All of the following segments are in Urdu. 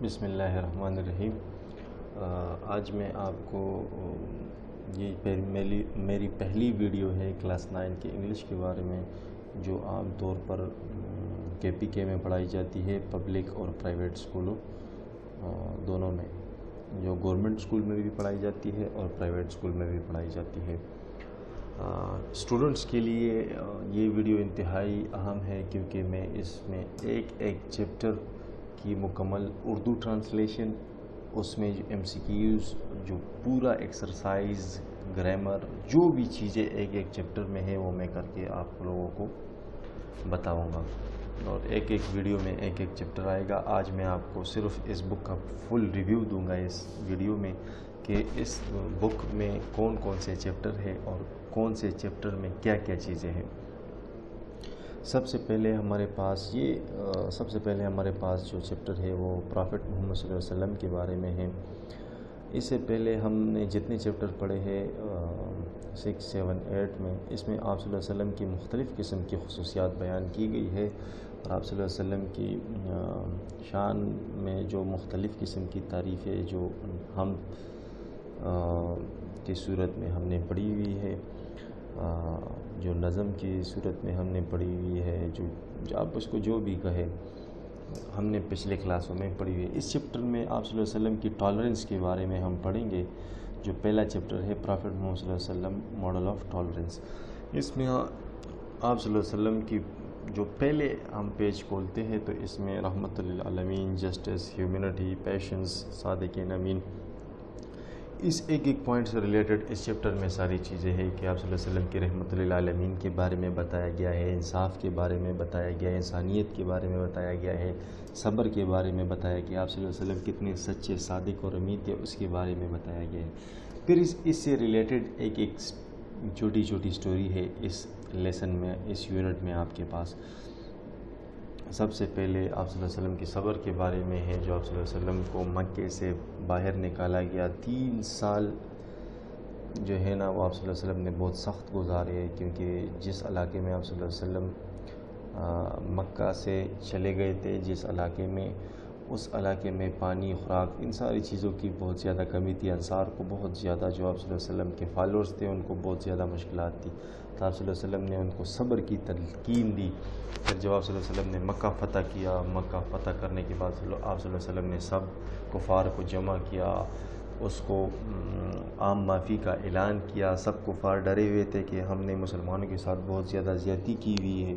بسم اللہ الرحمن الرحیم۔ آج میں آپ کو میری پہلی ویڈیو ہے کلاس 9 کے انگلش کے بارے میں، جو عام طور پر KPK میں پڑھائی جاتی ہے، پبلک اور پرائیویٹ اسکولوں دونوں میں، جو گورنمنٹ اسکول میں بھی پڑھائی جاتی ہے اور پرائیویٹ اسکول میں بھی پڑھائی جاتی ہے۔ اسٹوڈنٹس کے لیے یہ ویڈیو انتہائی اہم ہے، کیونکہ میں اس میں ایک چیپٹر کی مکمل اردو ٹرانسلیشن، اس میں MCQs، جو پورا ایکسرسائز، گرامر، جو بھی چیزیں ایک چیپٹر میں ہے وہ میں کر کے آپ لوگوں کو بتاؤں گا، اور ایک ویڈیو میں ایک چیپٹر آئے گا۔ آج میں آپ کو صرف اس بک کا فل ریویو دوں گا اس ویڈیو میں، کہ اس بک میں کون کون سے چیپٹر ہے اور کون سے چیپٹر میں کیا کیا چیزیں ہیں۔ سب سے پہلے ہمارے پاس جو چیپٹر ہے وہ پرافٹ محمد صلی اللہ علیہ وسلم کے بارے میں ہے۔ اس سے پہلے ہم نے جتنے چیپٹر پڑھے ہیں 6، 7، 8 میں، اس میں آپ صلی اللہ علیہ وسلم کی مختلف قسم کی خصوصیات بیان کی گئی ہے، اور آپ صلی اللہ علیہ وسلم کی شان میں جو مختلف قسم کی تعریفیں جو ہم کی صورت میں ہم نے پڑھی ہوئی ہے، جو نظم کی صورت میں ہم نے پڑھی ہوئی ہے، جو آپ اس کو جو بھی کہے، ہم نے پچھلے کلاسوں میں پڑھی ہوئی ہے۔ اس چیپٹر میں آپ صلی اللہ علیہ وسلم کی ٹالرنس کے بارے میں ہم پڑھیں گے، جو پہلا چیپٹر ہے پرافٹ محمد صلی اللہ علیہ وسلم ماڈل آف ٹالرنس۔ اس میں آپ صلی اللہ علیہ وسلم کی جو پہلے ہم پیج کھولتے ہیں تو اس میں رحمت للعالمین، جسٹس، ہیومینٹی، پیشنس، صادقین امین، اس ایک پوائنٹ سے ریلیٹڈ اس چیپٹر میں ساری چیزیں ہیں کہ آپ صلی اللہ علیہ وسلم کی رحمت للعالمین کے بارے میں بتایا گیا ہے، انصاف کے بارے میں بتایا گیا ہے، انسانیت کے بارے میں بتایا گیا ہے، صبر کے بارے میں بتایا گیا، آپ صلی اللہ علیہ وسلم کتنے سچے، صادق اور امین تھے، اس کے بارے میں بتایا گیا ہے۔ پھر اس سے ریلیٹڈ ایک چھوٹی سٹوری ہے اس لیسن میں، اس یونٹ میں آپ کے پاس۔ سب سے پہلے آپ صلی اللہ علیہ وسلم کی صبر کے بارے میں ہے، جو آپ صلی اللہ علیہ وسلم کو مکے سے باہر نکالا گیا، 3 سال جو ہے نا وہ آپ صلی اللہ علیہ وسلم نے بہت سخت گزارے، کیونکہ جس علاقے میں آپ صلی اللہ علیہ وسلم مکہ سے چلے گئے تھے، جس علاقے میں، اس علاقے میں پانی، خوراک، ان ساری چیزوں کی بہت زیادہ کمی تھی۔ انصار کو بہت زیادہ، جو آپ صلی اللہ علیہ وسلم کے فالورز تھے، ان کو بہت زیادہ مشکلات تھی، تو آپ صلی اللہ علیہ وسلم نے ان کو صبر کی تلقین دی۔ پھر جب آپ صلی اللہ علیہ وسلم نے مکہ فتح کیا، مکہ فتح کرنے کے بعد آپ صلی اللہ علیہ وسلم نے سب کفار کو جمع کیا، اس کو عام معافی کا اعلان کیا۔ سب کفار ڈرے ہوئے تھے کہ ہم نے مسلمانوں کے ساتھ بہت زیادہ زیادتی کی ہوئی ہے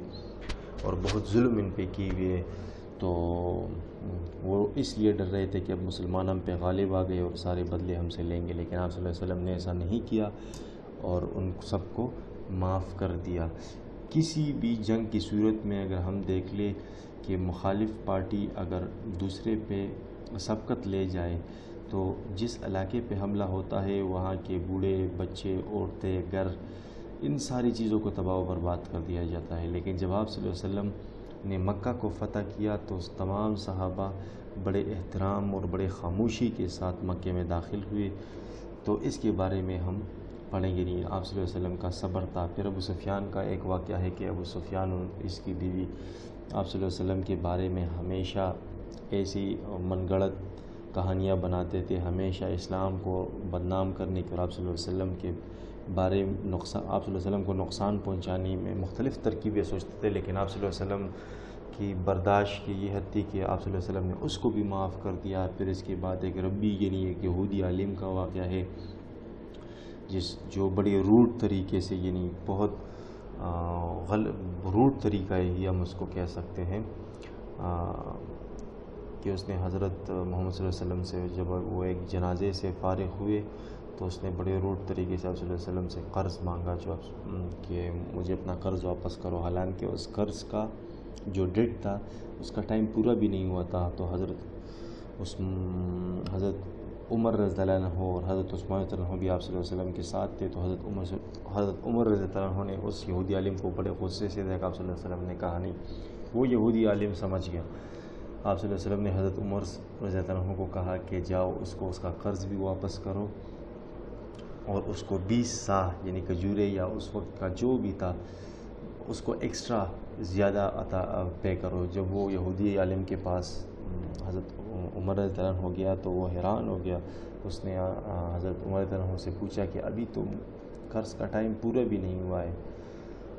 اور بہت ظلم ان پہ کی ہوئی ہے، تو وہ اس لیے ڈر رہے تھے کہ اب مسلمان ہم پہ غالب آ گئے اور سارے بدلے ہم سے لیں گے، لیکن آپ صلی اللہ علیہ وسلم نے ایسا نہیں کیا اور ان سب کو معاف کر دیا۔ کسی بھی جنگ کی صورت میں اگر ہم دیکھ لیں کہ مخالف پارٹی اگر دوسرے پہ سبقت لے جائے، تو جس علاقے پہ حملہ ہوتا ہے وہاں کے بوڑھے، بچے، عورتیں، گھر، ان ساری چیزوں کو تباہ و برباد کر دیا جاتا ہے۔ لیکن جب آپ صلی اللہ علیہ وسلم نے مکہ کو فتح کیا تو تمام صحابہ بڑے احترام اور بڑے خاموشی کے ساتھ مکے میں داخل ہوئے، تو اس کے بارے میں ہم پڑھیں گے نہیں۔ آپ صلی اللہ علیہ وسلم کا صبر تھا۔ پھر ابو سفیان کا ایک واقعہ ہے کہ ابو سفیان اور اس کی بیوی آپ صلی اللہ علیہ وسلم کے بارے میں ہمیشہ ایسی من گڑت کہانیاں بناتے تھے، ہمیشہ اسلام کو بدنام کرنے کی اور آپ صلی اللہ علیہ وسلم کے بارے میں آپ صلی اللہ علیہ وسلم کو نقصان پہنچانے میں مختلف ترکیبیں سوچتے تھے، لیکن آپ صلی اللہ علیہ وسلم کی برداشت کی یہ حد تھی کہ آپ صلی اللہ علیہ وسلم نے اس کو بھی معاف کر دیا۔ پھر اس کے بعد ایک ربی، یعنی ایک یہودی عالم کا واقعہ ہے، جو بڑے روڈ طریقے سے، یعنی بہت روڈ طریقہ ہی ہم اس کو کہہ سکتے ہیں، کہ اس نے حضرت محمد صلی اللہ علیہ وسلم سے جب وہ ایک جنازے سے فارغ ہوئے تو اس نے بڑے روڈ طریقے سے آپ صلی اللہ علیہ وسلم سے قرض مانگا، کہ مجھے اپنا قرض واپس کرو، حالانکہ اس قرض کا جو ڈیٹ تھا اس کا ٹائم پورا بھی نہیں ہوا تھا۔ تو حضرت عمر رضی اللہ عنہ اور حضرت عثمان رضی اللہ عنہ بھی آپ صلی اللہ علیہ وسلم کے ساتھ تھے، تو حضرت عمر رضی اللہ عنہ نے اس یہودی عالم کو بڑے غصے سے دیکھا، آپ صلی اللہ علیہ وسلم نے کہا نہیں، وہ یہودی عالم سمجھ گیا۔ آپ صلی اللہ علیہ وسلم نے حضرت عمر رضی اللہ عنہ کو کہا کہ جاؤ اس کو اس کا قرض بھی واپس کرو، اور اس کو 20 سا یعنی کھجورے یا اس وقت کا جو بھی تھا اس کو ایکسٹرا زیادہ عطا پے کرو۔ جب وہ یہودی عالم کے پاس حضرت عمر رضی اللہ عنہ ہو گیا تو وہ حیران ہو گیا. اس نے حضرت عمر رضی اللہ عنہ سے پوچھا کہ ابھی تو قرض کا ٹائم پورا بھی نہیں ہوا ہے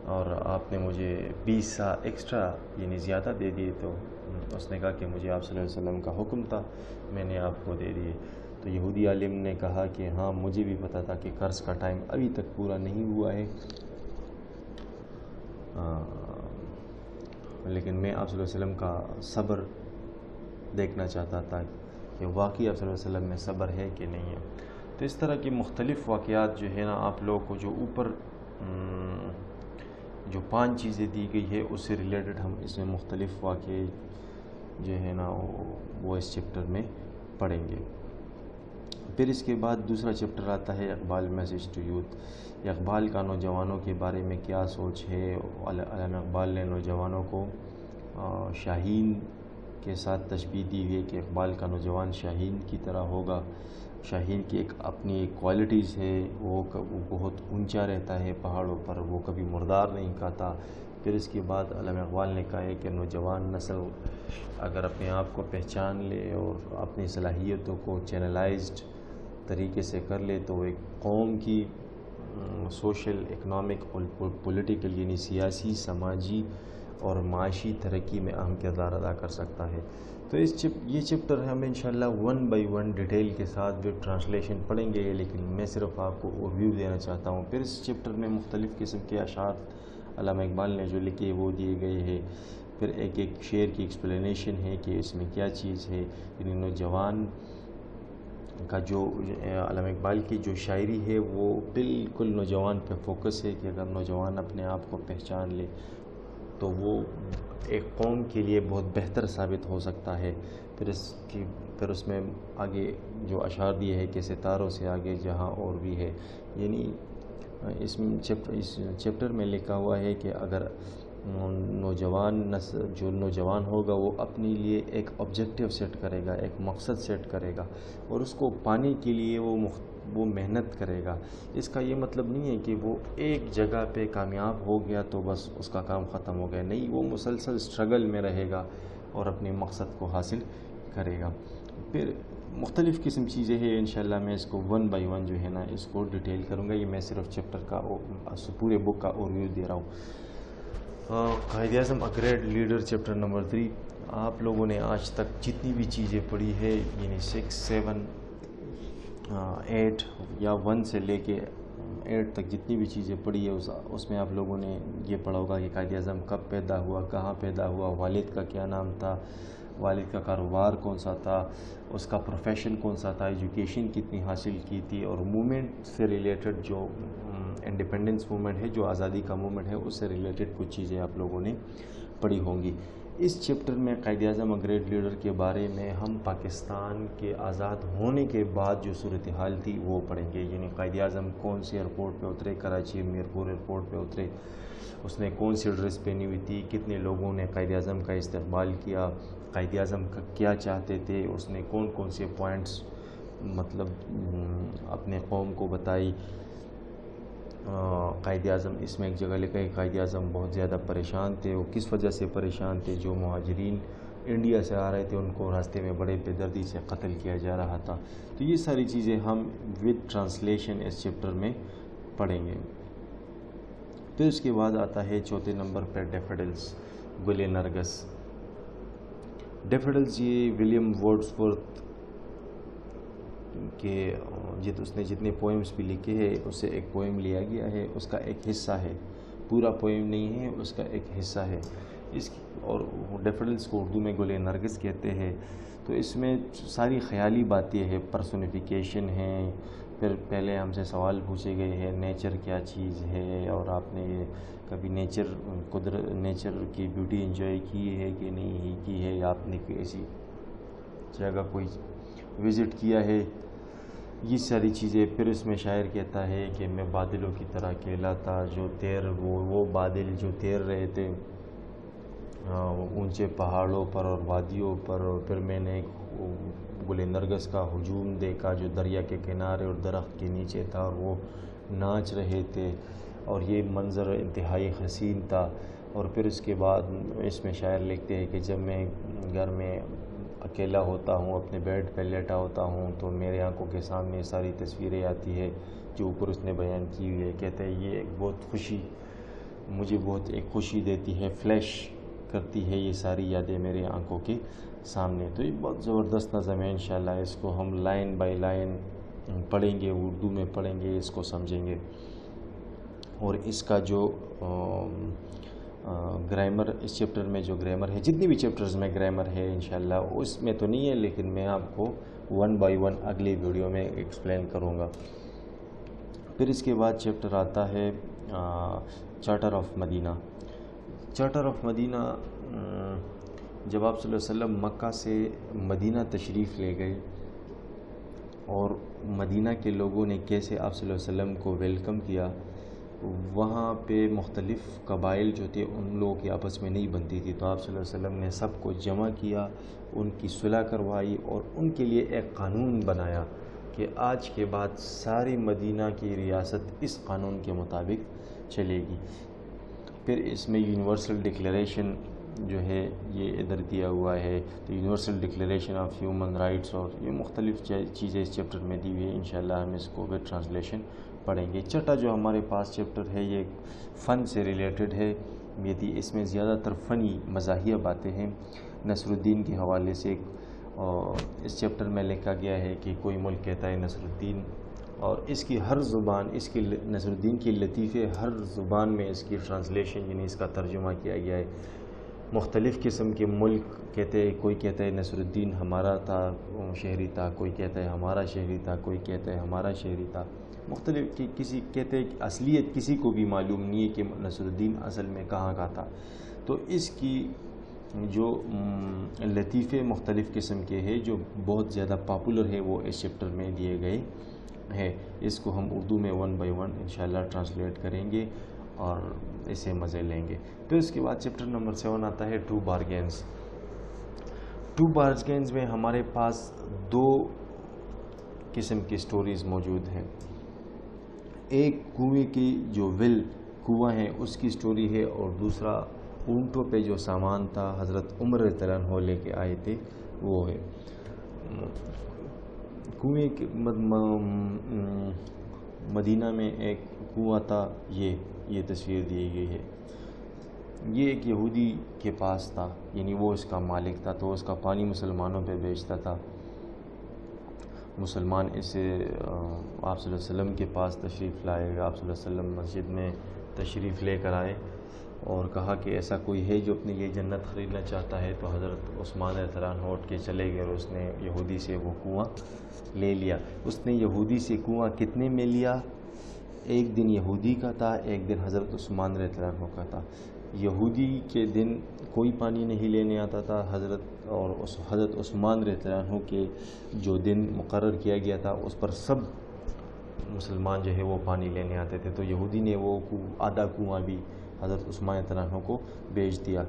اور آپ نے مجھے 20 سال ایکسٹرا یعنی زیادہ دے دیے. تو اس نے کہا کہ مجھے آپ صلی اللہ علیہ وسلم کا حکم تھا، میں نے آپ کو دے دیے. تو یہودی عالم نے کہا کہ ہاں مجھے بھی پتہ تھا کہ قرض کا ٹائم ابھی تک پورا نہیں ہوا ہے، لیکن میں آپ صلی اللہ علیہ وسلم کا صبر دیکھنا چاہتا تھا کہ واقعی آپ صلی اللہ علیہ وسلم میں صبر ہے کہ نہیں ہے. تو اس طرح کی مختلف واقعات جو ہے نا آپ لوگوں کو جو اوپر جو 5 چیزیں دی گئی ہے اس سے ریلیٹڈ ہم اس میں مختلف واقعے جو ہے نا وہ اس چیپٹر میں پڑھیں گے. پھر اس کے بعد دوسرا چیپٹر آتا ہے Iqbal message to youth. Iqbal کا نوجوانوں کے بارے میں کیا سوچ ہے. علامہ اقبال نے نوجوانوں کو شاہین کے ساتھ تشبیہ دی ہے کہ اقبال کا نوجوان شاہین کی طرح ہوگا. شاہین کی ایک اپنی ایک کوالٹیز ہے، وہ بہت اونچا رہتا ہے پہاڑوں پر، وہ کبھی مردار نہیں کھاتا. پھر اس کے بعد علامہ اقبال نے کہا ہے کہ نوجوان نسل اگر اپنے آپ کو پہچان لے اور اپنی صلاحیتوں کو چینلائزڈ طریقے سے کر لے تو وہ ایک قوم کی سوشل، اکنامک اور پولیٹیکل یعنی سیاسی، سماجی اور معاشی ترقی میں اہم کردار ادا کر سکتا ہے. تو یہ چیپٹر ہم انشاءاللہ 1 بائی 1 ڈیٹیل کے ساتھ جو ٹرانسلیشن پڑھیں گے، لیکن میں صرف آپ کو اوورویو دینا چاہتا ہوں. پھر اس چیپٹر میں مختلف قسم کے اشعار علامہ اقبال نے جو لکھے وہ دیے گئے ہیں. پھر ایک ایک شعر کی ایکسپلینیشن ہے کہ اس میں کیا چیز ہے. یعنی نوجوان کا جو علامہ اقبال کی جو شاعری ہے وہ بالکل نوجوان پہ فوکس ہے کہ اگر نوجوان اپنے آپ کو پہچان لے تو وہ ایک قوم کے لیے بہت بہتر ثابت ہو سکتا ہے. پھر اس میں آگے جو اشعار دیے ہے کہ ستاروں سے آگے جہاں اور بھی ہے. یعنی اس چیپٹر میں لکھا ہوا ہے کہ اگر جو نوجوان ہوگا وہ اپنے لیے ایک آبجیکٹیو سیٹ کرے گا، ایک مقصد سیٹ کرے گا اور اس کو پانے کے لیے وہ محنت کرے گا. اس کا یہ مطلب نہیں ہے کہ وہ ایک جگہ پہ کامیاب ہو گیا تو بس اس کا کام ختم ہو گیا. نہیں، وہ مسلسل اسٹرگل میں رہے گا اور اپنے مقصد کو حاصل کرے گا. پھر مختلف قسم چیزیں ہیں. انشاءاللہ میں اس کو 1 بائی 1 جو ہے نا اس کو ڈیٹیل کروں گا. یہ میں صرف چیپٹر کا پورے بک کا اوورویو دے رہا ہوں. Quaid-e-Azam a great leader chapter number 3. آپ لوگوں نے آج تک جتنی بھی چیزیں پڑھی ہے یعنی 6, 7, 8 یا 1 سے لے کے 8 تک جتنی بھی چیزیں پڑھی ہے اس میں آپ لوگوں نے یہ پڑھا ہوگا کہ قائد اعظم کب پیدا ہوا، کہاں پیدا ہوا، والد کا کیا نام تھا، والد کا کاروبار کون سا تھا، اس کا پروفیشن کون سا تھا، ایجوکیشن کتنی حاصل کی تھی، اور موومنٹ سے ریلیٹڈ جو انڈیپینڈنس موومنٹ ہے، جو آزادی کا موومنٹ ہے، اس سے ریلیٹڈ کچھ چیزیں آپ لوگوں نے پڑھی ہوں گی. اس چیپٹر میں Quaid Azam a great leader کے بارے میں ہم پاکستان کے آزاد ہونے کے بعد جو صورتحال تھی وہ پڑھیں گے. یعنی قائد اعظم کون سے ایئرپورٹ پہ اترے، کراچی میرپور ایئرپورٹ پہ اترے، اس نے کون سی ڈریس پہنی ہوئی تھی، کتنے لوگوں نے قائد اعظم کا استقبال کیا، قائد اعظم کا کیا چاہتے تھے، اس نے کون کون سے پوائنٹس مطلب اپنے قوم کو بتائی. قائد اعظم اس میں ایک جگہ لکھا ہے کہ قائد اعظم بہت زیادہ پریشان تھے. وہ کس وجہ سے پریشان تھے؟ جو مہاجرین انڈیا سے آ رہے تھے ان کو راستے میں بڑے بے دردی سے قتل کیا جا رہا تھا. تو یہ ساری چیزیں ہم ود ٹرانسلیشن اس چیپٹر میں پڑھیں گے. پھر اس کے بعد آتا ہے 4 نمبر پہ ڈیفیڈلز، گل نرگس. ڈیفیڈلز یہ ولیم ورڈزورتھ کہ اس نے جتنے پوئمز بھی لکھے ہیں اس سے ایک پوئم لیا گیا ہے، اس کا ایک حصہ ہے، پورا پوئم نہیں ہے، اس کا ایک حصہ ہے. اور ڈیفیڈلز کو اردو میں گل نرگس کہتے ہیں. تو اس میں ساری خیالی باتیں ہیں، پرسونیفیکیشن ہے. پھر پہلے ہم سے سوال پوچھے گئے ہیں نیچر کیا چیز ہے، اور آپ نے کبھی نیچر کی بیوٹی انجوائے کی ہے کہ نہیں کی ہے، آپ نے ایسی جگہ کوئی وزٹ کیا ہے، یہ ساری چیزیں. پھر اس میں شاعر کہتا ہے کہ میں بادلوں کی طرح کہلاتا جو وہ بادل جو تیر رہے تھے اونچے پہاڑوں پر اور وادیوں پر. اور پھر میں نے گل نرگس کا ہجوم دیکھا جو دریا کے کنارے اور درخت کے نیچے تھا اور وہ ناچ رہے تھے، اور یہ منظر انتہائی حسین تھا. اور پھر اس کے بعد اس میں شاعر لکھتے ہیں کہ جب میں گھر میں اکیلا ہوتا ہوں، اپنے بیڈ پہ لیٹا ہوتا ہوں تو میرے آنکھوں کے سامنے ساری تصویریں آتی ہے جو اوپر اس نے بیان کی ہوئی ہے. کہتے ہیں یہ ایک بہت خوشی، مجھے بہت ایک خوشی دیتی ہے، فلیش کرتی ہے یہ ساری یادیں میرے آنکھوں کے سامنے. تو یہ بہت زبردست نظم ہے. انشاءاللہ اس کو ہم لائن بائی لائن پڑھیں گے، اردو میں پڑھیں گے، اس کو سمجھیں گے. اور اس کا جو گرامر، اس چیپٹر میں جو گرامر ہے، جتنی بھی چیپٹرز میں گرامر ہے انشاءاللہ اس میں تو نہیں ہے، لیکن میں آپ کو 1 بائی 1 اگلی ویڈیو میں ایکسپلین کروں گا. پھر اس کے بعد چیپٹر آتا ہے charter of Medina. Charter of Medina, جب آپ صلی اللہ علیہ وسلم مکہ سے مدینہ تشریف لے گئے اور مدینہ کے لوگوں نے کیسے آپ صلی اللہ علیہ وسلم کو ویلکم کیا، وہاں پہ مختلف قبائل جو تھے ان لوگوں کی آپس میں نہیں بنتی تھی، تو آپ صلی اللہ علیہ وسلم نے سب کو جمع کیا، ان کی صلح کروائی اور ان کے لیے ایک قانون بنایا کہ آج کے بعد ساری مدینہ کی ریاست اس قانون کے مطابق چلے گی. پھر اس میں یونیورسل ڈکلیریشن جو ہے یہ ادھر دیا ہوا ہے، تو universal declaration of human rights, اور یہ مختلف چیزیں اس چیپٹر میں دی ہوئی ہیں. انشاءاللہ ہم اس کو ود ٹرانسلیشن پڑھیں گے. چھٹا جو ہمارے پاس چیپٹر ہے یہ فن سے ریلیٹڈ ہے. اس میں زیادہ تر فنی مزاحیہ باتیں ہیں. نصر الدین کے حوالے سے اس چیپٹر میں لکھا گیا ہے کہ کوئی ملک کہتا ہے نصر الدین، اور اس کی ہر زبان، اس کی نصر الدین کی لطیفے ہر زبان میں اس کی ٹرانسلیشن یعنی اس کا ترجمہ کیا گیا ہے. مختلف قسم کے ملک کہتے ہیں، کوئی کہتا ہے نصر الدین ہمارا تھا، شہری تھا، کوئی کہتا ہے ہمارا شہری تھا، کوئی کہتا ہے ہمارا شہری تھا. مختلف کسی کہتے ہیں کہ اصلیت کسی کو بھی معلوم نہیں ہے کہ نصر الدین اصل میں کہاں کا تھا. تو اس کی جو لطیفے مختلف قسم کے ہیں جو بہت زیادہ پاپولر ہے وہ اس چیپٹر میں دیے گئے ہیں. اس کو ہم اردو میں 1 بائی 1 انشاءاللہ ٹرانسلیٹ کریں گے اور اسے مزے لیں گے. پھر اس کے بعد چیپٹر نمبر 7 آتا ہے 2 بارگینز. 2 بارگینز میں ہمارے پاس 2 قسم کی سٹوریز موجود ہیں. ایک کنویں کی جو کنواں ہے اس کی سٹوری ہے، اور دوسرا اونٹوں پہ جو سامان تھا حضرت عمر رضی اللہ عنہ لے کے آئے تھے وہ ہے. کنویں کے مدینہ میں ایک کنواں تھا، یہ تصویر دی گئی ہے. یہ ایک یہودی کے پاس تھا، یعنی وہ اس کا مالک تھا، تو اس کا پانی مسلمانوں پہ بیچتا تھا. مسلمان اسے آپ صلی اللہ علیہ وسلم کے پاس تشریف لائے. آپ صلی اللہ علیہ وسلم مسجد میں تشریف لے کر آئے اور کہا کہ ایسا کوئی ہے جو اپنی یہ جنت خریدنا چاہتا ہے. تو حضرت عثمان رضی اللہ عنہ اٹھ کے چلے گئے اور اس نے یہودی سے وہ کنواں لے لیا. اس نے یہودی سے کنواں کتنے میں لیا؟ ایک دن یہودی کا تھا، ایک دن حضرت عثمان رضی اللہ عنہ کا تھا. یہودی کے دن کوئی پانی نہیں لینے آتا تھا، حضرت عثمان رضی اللہ عنہ کے جو دن مقرر کیا گیا تھا اس پر سب مسلمان جو ہے وہ پانی لینے آتے تھے. تو یہودی نے وہ آدھا کنواں بھی حضرت عثمان رضی اللہ عنہ کو بیچ دیا.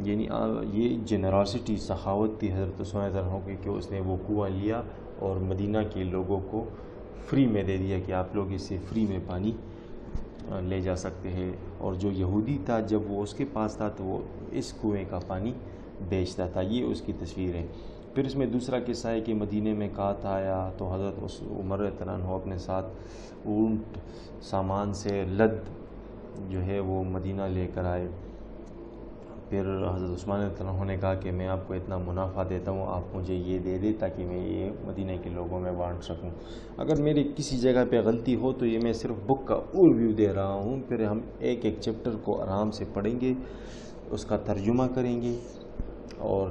یعنی یہ جنراسٹی، سخاوت تھی حضرت عثمان رضی اللہ عنہ کی کہ اس نے وہ کنواں لیا اور مدینہ کے لوگوں کو فری میں دے دیا کہ آپ لوگ اس سے فری میں پانی لے جا سکتے ہیں. اور جو یہودی تھا جب وہ اس کے پاس تھا تو وہ اس کنویں کا پانی بیچتا تھا. یہ اس کی تصویر ہے. پھر اس میں دوسرا قصہ ہے کہ مدینے میں کات آیا تو حضرت عمر رضی اللہ عنہ اپنے ساتھ اونٹ سامان سے لد جو ہے وہ مدینہ لے کر آئے. پھر حضرت عثمان رضی اللہ عنہ نے کہا کہ میں آپ کو اتنا منافع دیتا ہوں، آپ مجھے یہ دے دے تاکہ میں یہ مدینہ کے لوگوں میں بانٹ سکوں. اگر میری کسی جگہ پہ غلطی ہو تو یہ میں صرف بک کا اوور ویو دے رہا ہوں. پھر ہم ایک ایک چیپٹر کو آرام سے پڑھیں گے، اس کا ترجمہ کریں گے، اور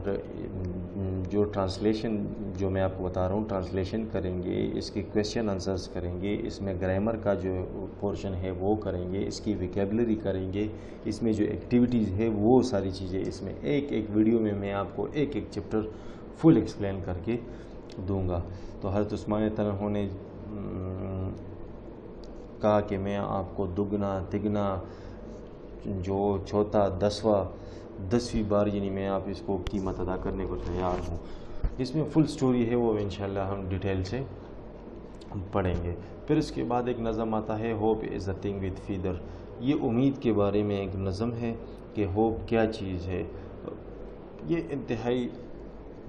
جو ٹرانسلیشن جو میں آپ کو بتا رہا ہوں ٹرانسلیشن کریں گے، اس کے کویشچن آنسرز کریں گے، اس میں گرامر کا جو پورشن ہے وہ کریں گے، اس کی ویکیبلری کریں گے، اس میں جو ایکٹیویٹیز ہے وہ ساری چیزیں اس میں ایک ایک ویڈیو میں آپ کو ایک ایک چیپٹر فل ایکسپلین کر کے دوں گا. تو حضرت عثمان رضی اللہ عنہ نے کہا کہ میں آپ کو دگنا تگنا جو چوتھا 10ویں بار یعنی میں آپ اس کو قیمت ادا کرنے کو تیار ہوں. اس میں فل سٹوری ہے وہ انشاءاللہ ہم ڈیٹیل سے پڑھیں گے. پھر اس کے بعد ایک نظم آتا ہے hope is a thing with feather. یہ امید کے بارے میں ایک نظم ہے کہ ہوپ کیا چیز ہے. یہ انتہائی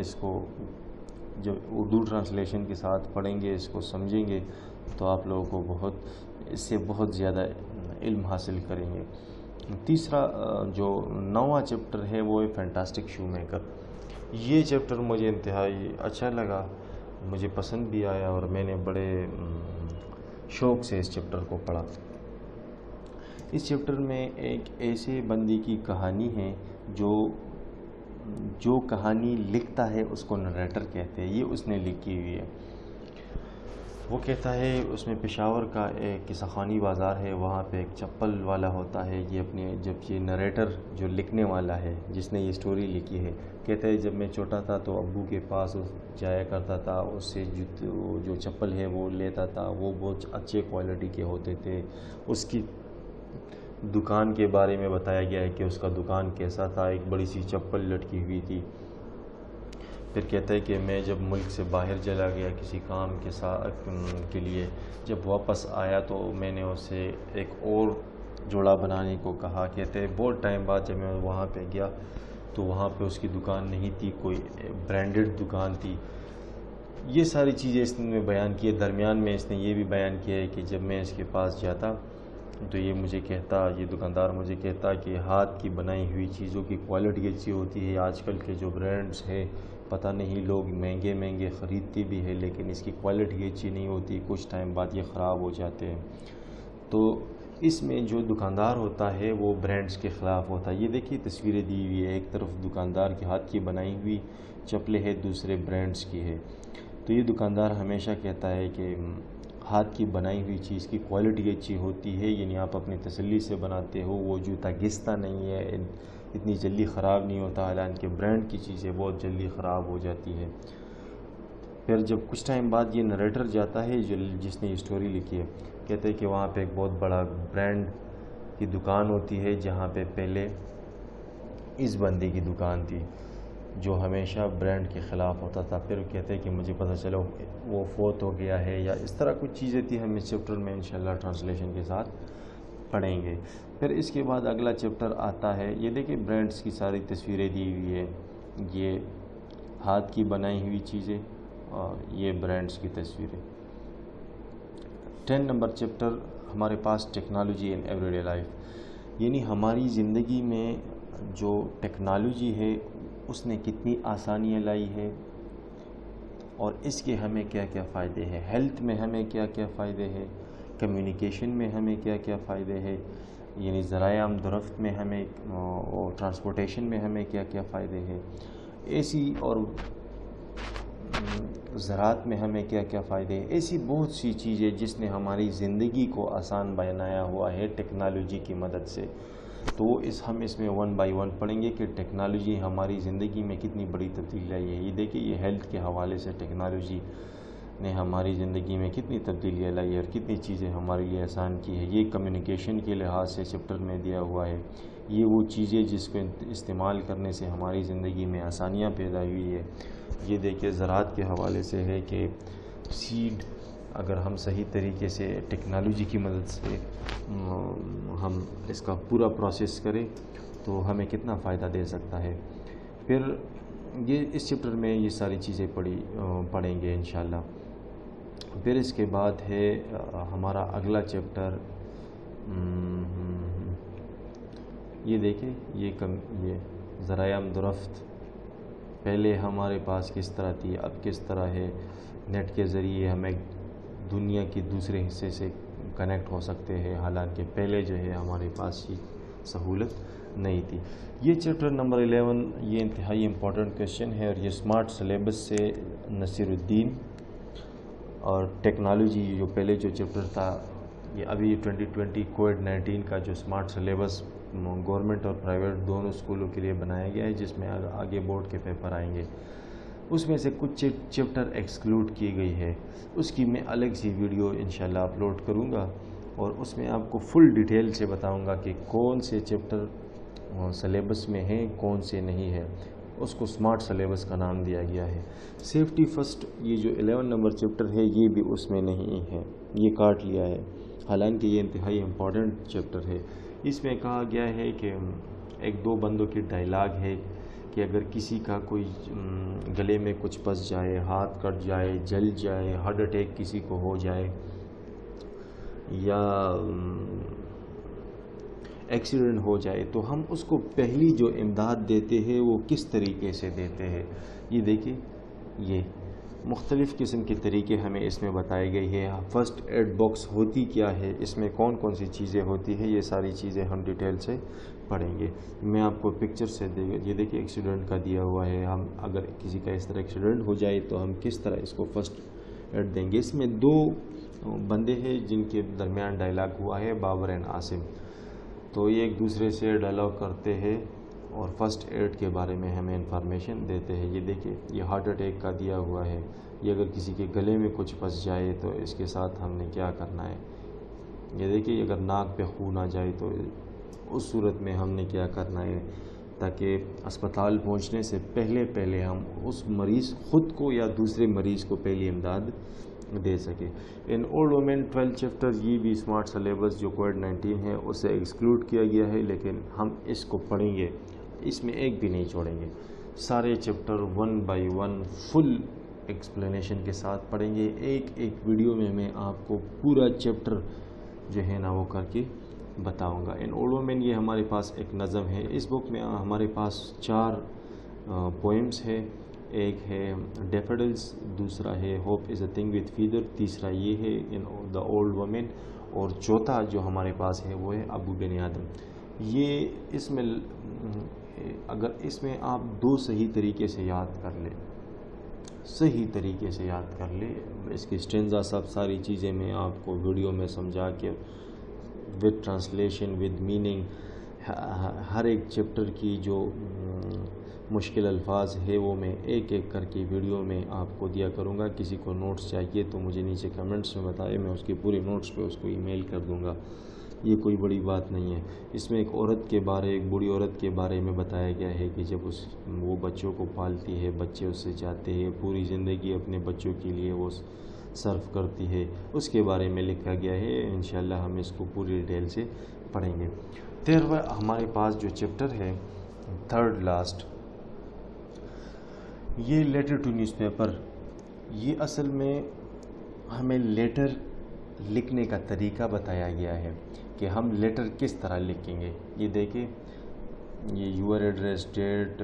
اس کو جب اردو ٹرانسلیشن کے ساتھ پڑھیں گے، اس کو سمجھیں گے تو آپ لوگوں کو اس سے بہت زیادہ علم حاصل کریں گے. تیسرا جو 9واں چیپٹر ہے وہ ہے فینٹاسٹک شو میکر. یہ چیپٹر مجھے انتہائی اچھا لگا، مجھے پسند بھی آیا اور میں نے بڑے شوق سے اس چیپٹر کو پڑھا. اس چیپٹر میں ایک ایسے بندے کی کہانی ہے جو کہانی لکھتا ہے اس کو نریٹر کہتے ہیں. یہ اس نے لکھی ہوئی ہے. وہ کہتا ہے اس میں پشاور کا ایک قصہ خانی بازار ہے، وہاں پہ ایک چپل والا ہوتا ہے. جب یہ نریٹر جو لکھنے والا ہے جس نے یہ سٹوری لکھی ہے کہتا ہے جب میں چھوٹا تھا تو ابو کے پاس جایا کرتا تھا، اس سے جو چپل ہے وہ لیتا تھا. وہ بہت اچھے کوالٹی کے ہوتے تھے. اس کی دکان کے بارے میں بتایا گیا ہے کہ اس کا دکان کیسا تھا. ایک بڑی سی چپل لٹکی ہوئی تھی. پھر کہتا ہے کہ میں جب ملک سے باہر چلا گیا کسی کام کے لیے، جب واپس آیا تو میں نے اسے ایک اور جوڑا بنانے کو کہا. کہتے ہیں بہت ٹائم بعد جب میں وہاں پہ گیا تو وہاں پہ اس کی دکان نہیں تھی، کوئی برانڈڈ دکان تھی. یہ ساری چیزیں اس نے بیان کی ہے. درمیان میں اس نے یہ بھی بیان کیا ہے کہ جب میں اس کے پاس جاتا تو یہ دکاندار مجھے کہتا کہ ہاتھ کی بنائی ہوئی چیزوں کی کوالٹی اچھی ہوتی ہے. آج کل کے جو برانڈز ہیں پتہ نہیں لوگ مہنگے خریدتے بھی ہیں لیکن اس کی کوالٹی اچھی نہیں ہوتی، کچھ ٹائم بعد یہ خراب ہو جاتے ہیں. تو اس میں جو دکاندار ہوتا ہے وہ برانڈز کے خلاف ہوتا ہے. یہ دیکھیے تصویریں دی ہوئی ہے، ایک طرف دکاندار کے ہاتھ کی بنائی ہوئی چپلیں ہے، دوسرے برانڈز کی ہے. تو یہ دکاندار ہمیشہ کہتا ہے کہ ہاتھ کی بنائی ہوئی چیز کی کوالٹی اچھی ہوتی ہے، یعنی آپ اپنی تسلی سے بناتے ہو، وہ جوتا گھستا نہیں ہے، اتنی جلدی خراب نہیں ہوتا. حالانکہ برانڈ کی چیزیں بہت جلدی خراب ہو جاتی ہے. پھر جب کچھ ٹائم بعد یہ نریٹر جاتا ہے جس نے یہ سٹوری لکھی ہے، کہتے ہیں کہ وہاں پہ ایک بہت بڑا برانڈ کی دکان ہوتی ہے جہاں پہ پہلے اس بندے کی دکان تھی جو ہمیشہ برانڈ کے خلاف ہوتا تھا. پھر کہتے ہیں کہ مجھے پتہ چلا وہ فوت ہو گیا ہے، یا اس طرح کچھ چیزیں تھی. ہم اس چیپٹر میں انشاءاللہ ٹرانسلیشن کے ساتھ پڑھیں گے. پھر اس کے بعد اگلا چیپٹر آتا ہے. یہ دیکھیں برانڈز کی ساری تصویریں دی ہوئی ہے، یہ ہاتھ کی بنائی ہوئی چیزیں اور یہ برانڈز کی تصویریں. 10 نمبر چیپٹر ہمارے پاس technology in everyday life, یعنی ہماری زندگی میں جو ٹیکنالوجی ہے اس نے کتنی آسانیاں لائی ہے اور اس کے ہمیں کیا کیا فائدے ہیں. ہیلتھ میں ہمیں کیا کیا فائدے ہیں، کمیونیکیشن میں ہمیں کیا کیا فائدے ہیں، یعنی ذرائع آمد و رفت میں ہمیں اور ٹرانسپورٹیشن میں ہمیں کیا کیا فائدے ہیں، ایسی اور زراعت میں ہمیں کیا کیا فائدے ہیں. ایسی بہت سی چیزیں جس نے ہماری زندگی کو آسان بنایا ہوا ہے ٹیکنالوجی کی مدد سے. تو ہم اس میں 1 بائی 1 پڑھیں گے کہ ٹیکنالوجی ہماری زندگی میں کتنی بڑی تبدیلی لائی ہے. یہ دیکھیں یہ ہیلتھ کے حوالے سے ٹیکنالوجی نے ہماری زندگی میں کتنی تبدیلیاں لائی ہے اور کتنی چیزیں ہمارے لیے آسان کی ہے. یہ کمیونیکیشن کے لحاظ سے چیپٹر میں دیا ہوا ہے. یہ وہ چیزیں جس کو استعمال کرنے سے ہماری زندگی میں آسانیاں پیدا ہوئی ہے. یہ دیکھیں زراعت کے حوالے سے ہے کہ سیڈ اگر ہم صحیح طریقے سے ٹیکنالوجی کی مدد سے ہم اس کا پورا پروسیس کریں تو ہمیں کتنا فائدہ دے سکتا ہے. پھر اس چیپٹر میں یہ ساری چیزیں پڑھیں گے انشاءاللہ. پھر اس کے بعد ہے ہمارا اگلا چیپٹر، یہ دیکھیں یہ ذرائع آمد و رفت. پہلے ہمارے پاس کس طرح تھی، اب کس طرح ہے. نیٹ کے ذریعے ہمیں دنیا کے دوسرے حصے سے کنیکٹ ہو سکتے ہیں، حالانکہ پہلے جو ہے ہمارے پاس یہ سہولت نہیں تھی. یہ چیپٹر نمبر 11 یہ انتہائی امپورٹنٹ کویشچن ہے اور یہ اسمارٹ سلیبس سے نصیر الدین اور ٹیکنالوجی جو پہلے جو چیپٹر تھا یہ ابھی 2020 کووڈ-19 کا جو اسمارٹ سلیبس گورنمنٹ اور پرائیویٹ دونوں اسکولوں کے لیے بنایا گیا ہے جس میں آگے بورڈ کے پیپر آئیں گے. اس میں سے کچھ چیپٹر ایکسکلوڈ کی گئی ہے، اس کی میں الگ سی ویڈیو انشاءاللہ اپلوڈ کروں گا اور اس میں آپ کو فل ڈیٹیل سے بتاؤں گا کہ کون سے چیپٹر سلیبس میں ہیں کون سے نہیں ہے. اس کو اسمارٹ سلیبس کا نام دیا گیا ہے. سیفٹی فرسٹ یہ جو 11 نمبر چیپٹر ہے یہ بھی اس میں نہیں ہے، یہ کاٹ لیا ہے، حالانکہ یہ انتہائی امپورٹنٹ چیپٹر ہے. اس میں کہا گیا ہے کہ ایک دو بندوں کی ڈائلاگ ہے کہ اگر کسی کا کوئی گلے میں کچھ پھنس جائے، ہاتھ کٹ جائے، جل جائے، ہارٹ اٹیک کسی کو ہو جائے یا ایکسیڈنٹ ہو جائے، تو ہم اس کو پہلی جو امداد دیتے ہیں وہ کس طریقے سے دیتے ہیں. یہ دیکھیں، یہ مختلف قسم کے طریقے ہمیں اس میں بتائے گئے ہیں. فرسٹ ایڈ باکس ہوتی کیا ہے، اس میں کون کون سی چیزیں ہوتی ہیں، یہ ساری چیزیں ہم ڈیٹیل سے پڑھیں گے. میں آپ کو پکچر سے یہ دیکھیں ایکسیڈنٹ کا دیا ہوا ہے. ہم اگر کسی کا اس طرح ایکسیڈنٹ ہو جائے تو ہم کس طرح اس کو فرسٹ ایڈ دیں گے. اس میں دو بندے ہیں جن کے درمیان ڈائلاگ ہوا ہے، بابر اینڈ عاصم. تو یہ ایک دوسرے سے ڈائلاگ کرتے ہیں اور فرسٹ ایڈ کے بارے میں ہمیں انفارمیشن دیتے ہیں. یہ دیکھیں، یہ ہارٹ اٹیک کا دیا ہوا ہے. یہ اگر کسی کے گلے میں کچھ پھنس جائے تو اس کے ساتھ ہم نے کیا کرنا ہے. یہ دیکھیں، اگر ناک پہ خون آ جائے تو اس صورت میں ہم نے کیا کرنا ہے، تاکہ اسپتال پہنچنے سے پہلے ہم اس مریض خود کو یا دوسرے مریض کو پہلی امداد دے سکے. ان اولڈ وومن 12 چیپٹر، یہ بھی اسمارٹ سلیبس جو کووڈ-19 ہے اسے ایکسکلوڈ کیا گیا ہے، لیکن ہم اس کو پڑھیں گے، اس میں ایک بھی نہیں چھوڑیں گے. سارے چیپٹر 1 بائی 1 فل ایکسپلینیشن کے ساتھ پڑھیں گے. ایک ویڈیو میں آپ کو پورا چیپٹر جو ہے نا وہ کر کے بتاؤں گا. ان اولڈ وومن یہ ہمارے پاس ایک نظم ہے. اس بک میں ہمارے پاس 4 پوئمز ہے. ایک ہے ڈیفیڈلز، دوسرا ہے hope is a thing with feather, تیسرا یہ ہے ان دا اولڈ وومن، اور چوتھا جو ہمارے پاس ہے وہ ہے ابو بن آدم. یہ اس میں اگر اس میں آپ 2 صحیح طریقے سے یاد کر لیں، اس کی اسٹینزا ساری چیزیں میں آپ کو ویڈیو میں سمجھا کے ود ٹرانسلیشن ود میننگ، ہر ایک چیپٹر کی جو مشکل الفاظ ہے وہ میں ایک کر کے ویڈیو میں آپ کو دیا کروں گا. کسی کو نوٹس چاہیے تو مجھے نیچے کمنٹس میں بتائے، میں اس کے پورے نوٹس پہ اس کو ای میل کر دوں گا. یہ کوئی بڑی بات نہیں ہے. اس میں ایک بوڑھی عورت کے بارے میں بتایا گیا ہے کہ جب وہ بچوں کو پالتی ہے، بچے اس سے چاہتے ہیں، پوری زندگی اپنے بچوں کے لیے وہ صرف کرتی ہے، اس کے بارے میں لکھا گیا ہے. انشاءاللہ ہم اس کو پوری ڈیٹیل سے پڑھیں گے. 13واں ہمارے پاس جو چیپٹر ہے، تھرڈ لاسٹ، یہ لیٹر ٹو نیوز پیپر. یہ اصل میں ہمیں لیٹر لکھنے کا طریقہ بتایا گیا ہے کہ ہم لیٹر کس طرح لکھیں گے. یہ دیکھیں، یہ your address, date,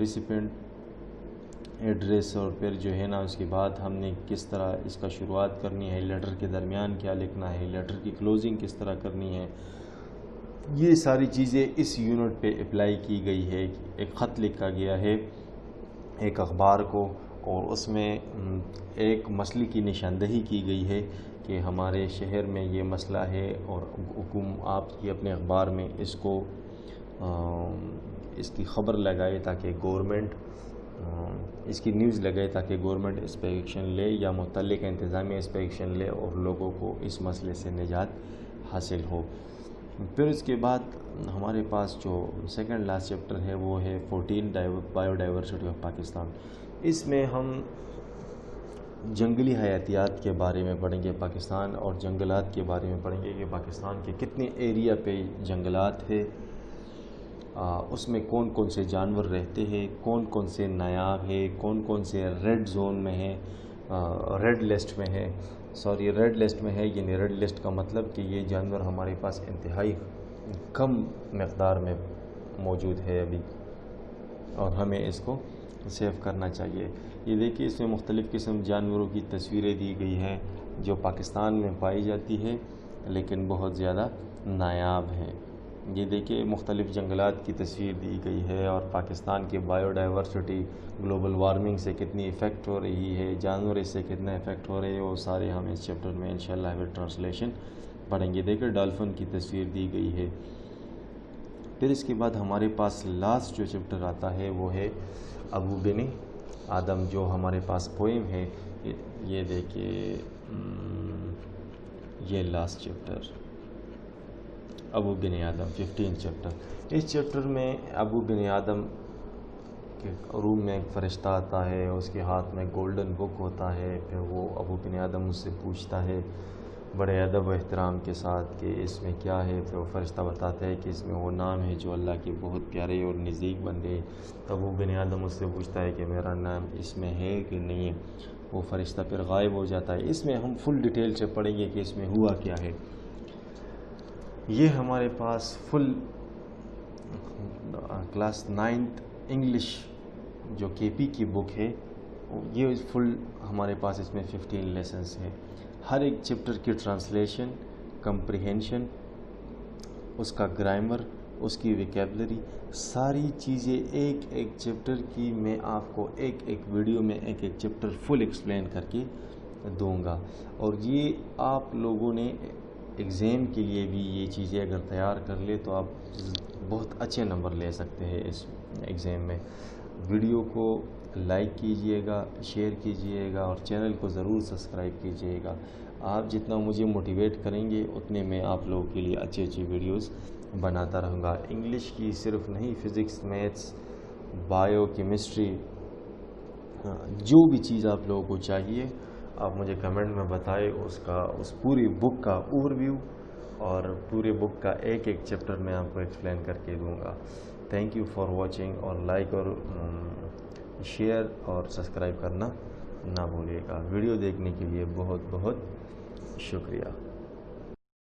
recipient address, اور پھر جو ہے نا اس کے بعد ہم نے کس طرح اس کا شروعات کرنی ہے، لیٹر کے درمیان کیا لکھنا ہے، لیٹر کی کلوزنگ کس طرح کرنی ہے. یہ ساری چیزیں اس یونٹ پہ اپلائی کی گئی ہے. ایک خط لکھا گیا ہے ایک اخبار کو، اور اس میں ایک مسئلے کی نشاندہی کی گئی ہے کہ ہمارے شہر میں یہ مسئلہ ہے، اور آپ کی اپنے اخبار میں اس کی خبر لگائے تاکہ گورنمنٹ اس کی نیوز لگائے تاکہ گورنمنٹ اس پہ ایکشن لے یا متعلقہ انتظامیہ اس پہ ایکشن لے اور لوگوں کو اس مسئلے سے نجات حاصل ہو. پھر اس کے بعد ہمارے پاس جو سیکنڈ لاسٹ چیپٹر ہے وہ ہے 14 بایو ڈائیورسٹی آف پاکستان. اس میں ہم جنگلی حیاتیات کے بارے میں پڑھیں گے پاکستان، اور جنگلات کے بارے میں پڑھیں گے کہ پاکستان کے کتنے ایریا پہ جنگلات ہے، اس میں کون کون سے جانور رہتے ہیں، کون کون سے نایاب ہے، کون کون سے ریڈ زون میں ہے، ریڈ لسٹ میں ہے. ریڈ لسٹ میں ہے، یعنی ریڈ لسٹ کا مطلب کہ یہ جانور ہمارے پاس انتہائی کم مقدار میں موجود ہے ابھی، اور ہمیں اس کو سیو کرنا چاہیے. یہ دیکھیے، اس میں مختلف قسم جانوروں کی تصویریں دی گئی ہیں جو پاکستان میں پائی جاتی ہے لیکن بہت زیادہ نایاب ہیں. یہ دیکھیے، مختلف جنگلات کی تصویر دی گئی ہے، اور پاکستان کی بایو ڈائیورسٹی گلوبل وارمنگ سے کتنی افیکٹ ہو رہی ہے، جانور اس سے کتنا افیکٹ ہو رہے ہیں، وہ سارے ہم اس چیپٹر میں انشاءاللہ ود ٹرانسلیشن پڑھیں گے. دیکھیں، ڈالفن کی تصویر دی گئی ہے. پھر اس کے بعد ہمارے پاس لاسٹ جو چیپٹر آتا ہے وہ ہے ابو بن آدم، جو ہمارے پاس پوئم ہے. یہ دیکھیے، یہ لاسٹ چیپٹر ابو بن آدم 15 چیپٹر. اس چیپٹر میں ابو بن آدم کے روم میں ایک فرشتہ آتا ہے، اس کے ہاتھ میں گولڈن بک ہوتا ہے. پھر وہ ابو بن آدم اس سے پوچھتا ہے بڑے ادب و احترام کے ساتھ کہ اس میں کیا ہے، پھر وہ فرشتہ بتاتا ہے کہ اس میں وہ نام ہے جو اللہ کے بہت پیارے اور نزدیک بندے. تب وہ بنی آدم اس سے پوچھتا ہے کہ میرا نام اس میں ہے کہ نہیں ہے. وہ فرشتہ پھر غائب ہو جاتا ہے. اس میں ہم فل ڈیٹیل سے پڑھیں گے کہ اس میں ہوا کیا ہے. یہ ہمارے پاس فل کلاس 9th انگلش جو کے پی کی بک ہے، یہ فل ہمارے پاس اس میں 15 لیسنس ہیں. ہر ایک چیپٹر کی ٹرانسلیشن، کمپریہنشن، اس کا گرامر، اس کی ویکیبلری، ساری چیزیں ایک ایک چیپٹر کی میں آپ کو ایک ایک ویڈیو میں ایک ایک چیپٹر فل ایکسپلین کر کے دوں گا. اور یہ آپ لوگوں نے ایگزام کے لیے بھی یہ چیزیں اگر تیار کر لے تو آپ بہت اچھے نمبر لے سکتے ہیں اس ایگزام میں. ویڈیو کو لائک کیجئے گا، شیئر کیجئے گا اور چینل کو ضرور سبسکرائب کیجئے گا. آپ جتنا مجھے موٹیویٹ کریں گے اتنے میں آپ لوگوں کے لیے اچھی اچھی ویڈیوز بناتا رہوں گا. انگلش کی صرف نہیں، فزکس، میتھس، بایو، کیمسٹری، جو بھی چیز آپ لوگوں کو چاہیے آپ مجھے کمنٹ میں بتائیں. اس پوری بک کا اوور ویو اور پورے بک کا ایک ایک چیپٹر میں آپ کو ایکسپلین کر کے دوں گا. تھینک یو فار واچنگ، اور لائک اور شیئر اور سبسکرائب کرنا نہ بھولیے گا. ویڈیو دیکھنے کے لیے بہت بہت شکریہ.